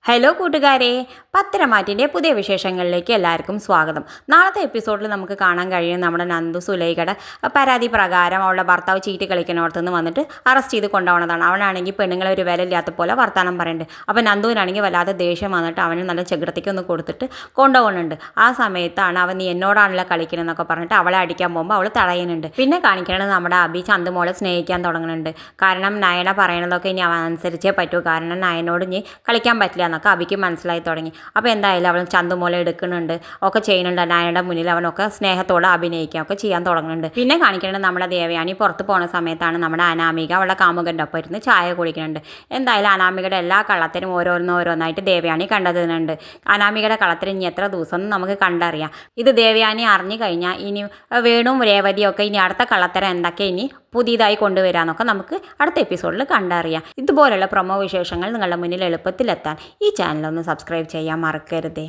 Hello കൂട്ടുകാരെ, പത്തരമാറ്റിൻ്റെ പുതിയ വിശേഷങ്ങളിലേക്ക് എല്ലാവർക്കും സ്വാഗതം. നാളത്തെ എപ്പിസോഡിൽ നമുക്ക് കാണാൻ കഴിയും നമ്മുടെ നന്ദു സുലൈഖയുടെ പരാതി പ്രകാരം അവളുടെ ഭർത്താവ് ചീട്ട് കളിക്കുന്നിടത്തുനിന്ന് വന്നിട്ട് അറസ്റ്റ് ചെയ്ത് കൊണ്ടുപോകുന്നതാണ്. അവനാണെങ്കിൽ പെണ്ണുങ്ങളെ ഒരു വിലയില്ലാത്ത പോലെ വർത്താനം പറയുന്നുണ്ട്. അപ്പോൾ നന്ദുവിനാണെങ്കിൽ വല്ലാതെ ദേഷ്യം വന്നിട്ട് അവന് നല്ല ചെകുടത്തേക്ക് ഒന്ന് കൊടുത്തിട്ട് കൊണ്ടുപോകുന്നുണ്ട്. ആ സമയത്താണ് അവൻ നീ എന്നോടാണല്ലോ കളിക്കണമെന്നൊക്കെ പറഞ്ഞിട്ട് അവളെ അടിക്കാൻ പോകുമ്പോൾ അവൾ തടയുന്നുണ്ട്. പിന്നെ കാണിക്കുന്നത് നമ്മുടെ അബി ചന്തുമോളെ സ്നേഹിക്കാൻ തുടങ്ങുന്നുണ്ട്. കാരണം നയന പറയണതൊക്കെ ഇനി അവൻ അനുസരിച്ചേ പറ്റൂ. കാരണം നയനോട് ഇനി കളിക്കാൻ പറ്റില്ല എന്നൊക്കെ അബിക്ക് മനസ്സിലായി തുടങ്ങി. അപ്പോൾ എന്തായാലും അവൻ ചന്തുമോളെ എടുക്കുന്നുണ്ട്, ഒക്കെ ചെയ്യുന്നുണ്ട്. നയനയുടെ മുന്നിൽ അവനൊക്കെ സ്നേഹത്തോടെ അഭിനയിക്കുക ഒക്കെ ചെയ്യാൻ തുടങ്ങുന്നുണ്ട്. പിന്നെ കാണിക്കേണ്ടത് നമ്മുടെ ദേവയാനി പുറത്ത് പോകുന്ന സമയത്താണ് നമ്മുടെ അനാമിക അവളുടെ കാമുകൻ്റെ ഒപ്പം ഇരുന്ന് ചായ കുടിക്കുന്നുണ്ട്. എന്തായാലും അനാമികയുടെ എല്ലാ കള്ളത്തിനും ഓരോന്നായിട്ട് ദേവയാനി കണ്ടെത്തുന്നുണ്ട്. അനാമികയുടെ കള്ളത്തിന് ഇനി എത്ര ദിവസം നമുക്ക് കണ്ടറിയാം. ഇത് ദേവയാനി അറിഞ്ഞു കഴിഞ്ഞാൽ ഇനി വേണും രേവതിയൊക്കെ ഇനി അടുത്ത കള്ളത്തരം എന്തൊക്കെ ഇനി പുതിയതായി കൊണ്ടുവരാമെന്നൊക്കെ നമുക്ക് അടുത്ത എപ്പിസോഡിൽ കണ്ടറിയാം. ഇതുപോലുള്ള പ്രൊമോ വിശേഷങ്ങൾ നിങ്ങളുടെ മുന്നിൽ എളുപ്പത്തിലെത്താൻ ഈ ചാനലൊന്ന് സബ്സ്ക്രൈബ് ചെയ്യാൻ മറക്കരുതേ.